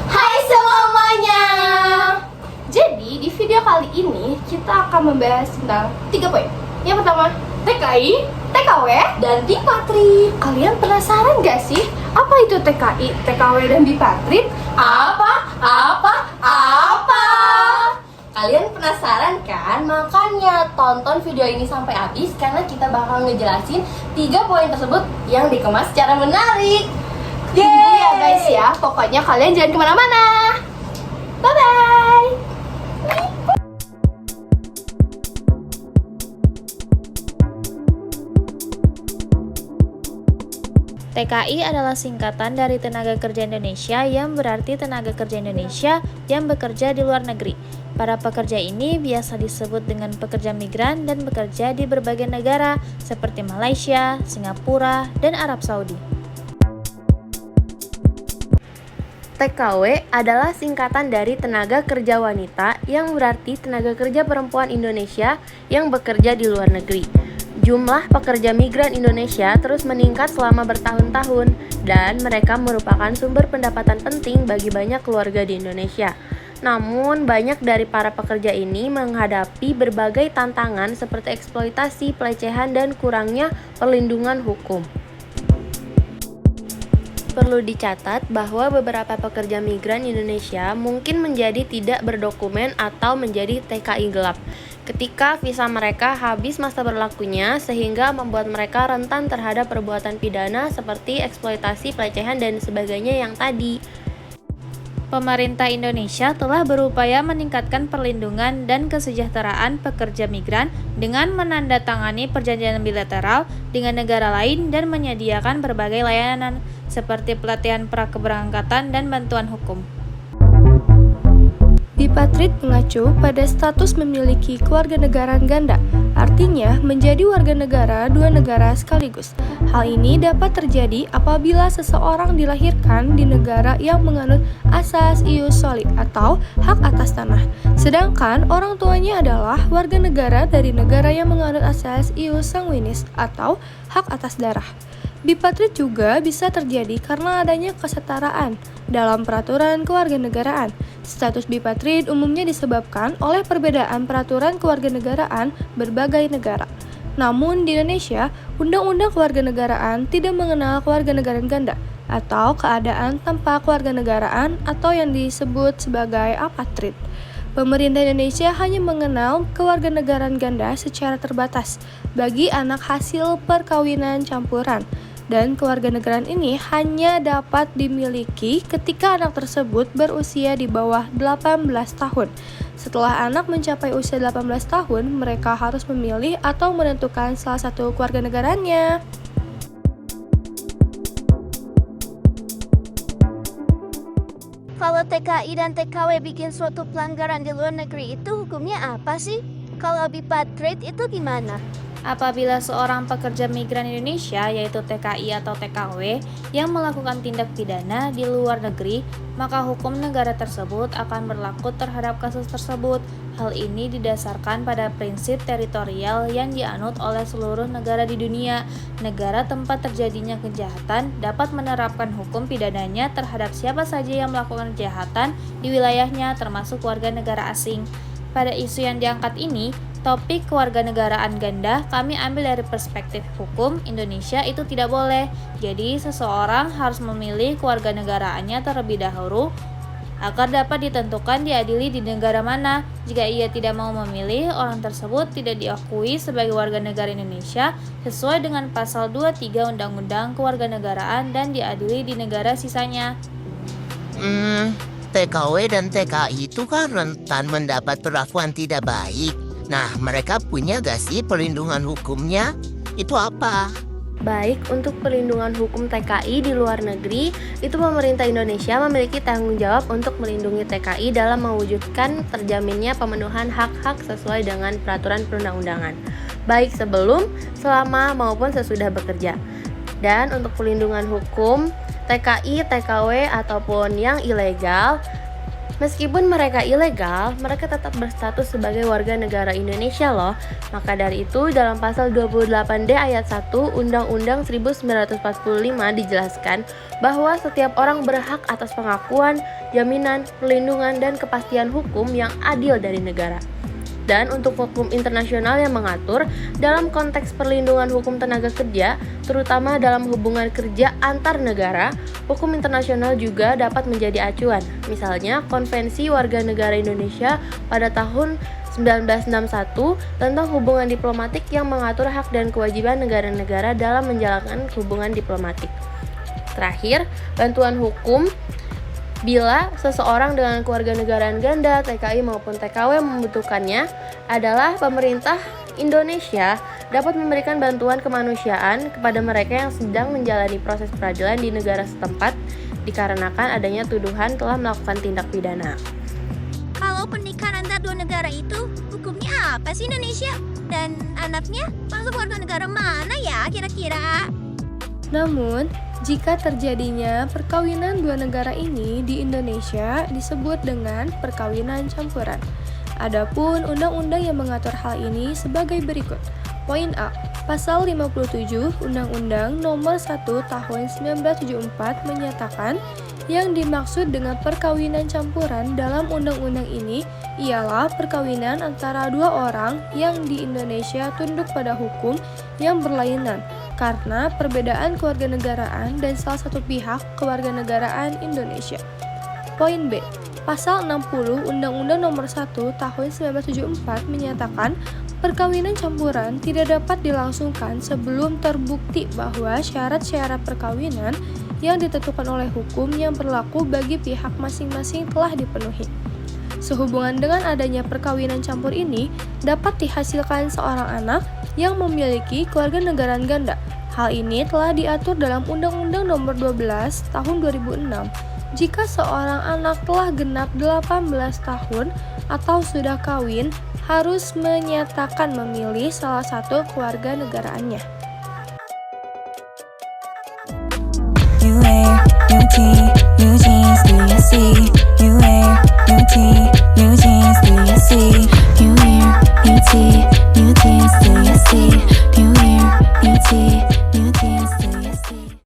Hai semuanya. Jadi di video kali ini kita akan membahas tentang 3 poin. Yang pertama, TKI, TKW, dan Bipatrit. Kalian penasaran gak sih apa itu TKI, TKW, dan Bipatrit? Apa? Kalian penasaran kan? Makanya tonton video ini sampai habis karena kita bakal ngejelasin 3 poin tersebut yang dikemas secara menarik. Tunggu ya guys ya, pokoknya kalian jangan kemana-mana. Bye-bye. TKI adalah singkatan dari Tenaga Kerja Indonesia yang berarti tenaga kerja Indonesia yang bekerja di luar negeri. Para pekerja ini biasa disebut dengan pekerja migran dan bekerja di berbagai negara seperti Malaysia, Singapura, dan Arab Saudi. TKW adalah singkatan dari Tenaga Kerja Wanita yang berarti tenaga kerja perempuan Indonesia yang bekerja di luar negeri. Jumlah pekerja migran Indonesia terus meningkat selama bertahun-tahun dan mereka merupakan sumber pendapatan penting bagi banyak keluarga di Indonesia. Namun, banyak dari para pekerja ini menghadapi berbagai tantangan seperti eksploitasi, pelecehan, dan kurangnya perlindungan hukum. Perlu dicatat bahwa beberapa pekerja migran Indonesia mungkin menjadi tidak berdokumen atau menjadi TKI gelap ketika visa mereka habis masa berlakunya, sehingga membuat mereka rentan terhadap perbuatan pidana seperti eksploitasi, pelecehan, dan sebagainya yang tadi. Pemerintah Indonesia telah berupaya meningkatkan perlindungan dan kesejahteraan pekerja migran dengan menandatangani perjanjian bilateral dengan negara lain dan menyediakan berbagai layanan seperti pelatihan prakeberangkatan dan bantuan hukum. Bipatrit mengacu pada status memiliki kewarganegaraan ganda, artinya menjadi warga negara dua negara sekaligus. Hal ini dapat terjadi apabila seseorang dilahirkan di negara yang menganut asas ius soli atau hak atas tanah, sedangkan orang tuanya adalah warga negara dari negara yang menganut asas ius sanguinis atau hak atas darah. Bipatrit juga bisa terjadi karena adanya kesetaraan dalam peraturan kewarganegaraan. Status bipatrit umumnya disebabkan oleh perbedaan peraturan kewarganegaraan berbagai negara. Namun di Indonesia, Undang-Undang Kewarganegaraan tidak mengenal kewarganegaraan ganda atau keadaan tanpa kewarganegaraan atau yang disebut sebagai apatrid. Pemerintah Indonesia hanya mengenal kewarganegaraan ganda secara terbatas bagi anak hasil perkawinan campuran. Dan kewarganegaraan ini hanya dapat dimiliki ketika anak tersebut berusia di bawah 18 tahun. Setelah anak mencapai usia 18 tahun, mereka harus memilih atau menentukan salah satu kewarganegaraannya. Kalau TKI dan TKW bikin suatu pelanggaran di luar negeri, itu hukumnya apa sih? Kalau Bipatrit itu gimana? Apabila seorang pekerja migran Indonesia, yaitu TKI atau TKW, yang melakukan tindak pidana di luar negeri, maka hukum negara tersebut akan berlaku terhadap kasus tersebut. Hal ini didasarkan pada prinsip teritorial yang dianut oleh seluruh negara di dunia. Negara tempat terjadinya kejahatan dapat menerapkan hukum pidananya terhadap siapa saja yang melakukan kejahatan di wilayahnya, termasuk warga negara asing. Pada isu yang diangkat ini, topik kewarganegaraan ganda, kami ambil dari perspektif hukum Indonesia itu tidak boleh. Jadi seseorang harus memilih kewarganegaraannya terlebih dahulu agar dapat ditentukan diadili di negara mana. Jika ia tidak mau memilih, orang tersebut tidak diakui sebagai warga negara Indonesia sesuai dengan pasal 23 Undang-Undang Kewarganegaraan dan diadili di negara sisanya. TKW dan TKI itu kan rentan mendapat perlakuan tidak baik. Nah, mereka punya gak sih perlindungan hukumnya? Itu apa? Baik, untuk perlindungan hukum TKI di luar negeri, itu pemerintah Indonesia memiliki tanggung jawab untuk melindungi TKI dalam mewujudkan terjaminnya pemenuhan hak-hak sesuai dengan peraturan perundang-undangan, baik sebelum, selama, maupun sesudah bekerja. Dan untuk perlindungan hukum TKI, TKW, ataupun yang ilegal, Meskipun mereka ilegal, mereka tetap berstatus sebagai warga negara Indonesia loh. Maka dari itu, dalam pasal 28D ayat 1 Undang-Undang 1945 dijelaskan bahwa setiap orang berhak atas pengakuan, jaminan, perlindungan, dan kepastian hukum yang adil dari negara. Dan untuk hukum internasional yang mengatur dalam konteks perlindungan hukum tenaga kerja, terutama dalam hubungan kerja antar negara, hukum internasional juga dapat menjadi acuan. Misalnya, Konvensi Warga Negara Indonesia pada tahun 1961 tentang hubungan diplomatik yang mengatur hak dan kewajiban negara-negara dalam menjalankan hubungan diplomatik. Terakhir, bantuan hukum bila seseorang dengan kewarganegaraan ganda, TKI maupun TKW membutuhkannya adalah pemerintah Indonesia dapat memberikan bantuan kemanusiaan kepada mereka yang sedang menjalani proses peradilan di negara setempat dikarenakan adanya tuduhan telah melakukan tindak pidana. Kalau pernikahan antara dua negara itu hukumnya apa sih Indonesia? Dan anaknya masuk warga negara mana ya kira-kira? Namun, jika terjadinya perkawinan dua negara ini di Indonesia disebut dengan perkawinan campuran. Adapun undang-undang yang mengatur hal ini sebagai berikut. Poin A. Pasal 57 Undang-Undang Nomor 1 Tahun 1974 menyatakan yang dimaksud dengan perkawinan campuran dalam undang-undang ini ialah perkawinan antara dua orang yang di Indonesia tunduk pada hukum yang berlainan karena perbedaan kewarganegaraan dan salah satu pihak kewarganegaraan Indonesia. Poin B. Pasal 60 Undang-Undang Nomor 1 Tahun 1974 menyatakan perkawinan campuran tidak dapat dilangsungkan sebelum terbukti bahwa syarat-syarat perkawinan yang ditentukan oleh hukum yang berlaku bagi pihak masing-masing telah dipenuhi. Sehubungan dengan adanya perkawinan campur ini, dapat dihasilkan seorang anak yang memiliki kewarganegaraan ganda. Hal ini telah diatur dalam Undang-Undang Nomor 12 Tahun 2006. Jika seorang anak telah genap 18 tahun atau sudah kawin, harus menyatakan memilih salah satu kewarganegaraannya.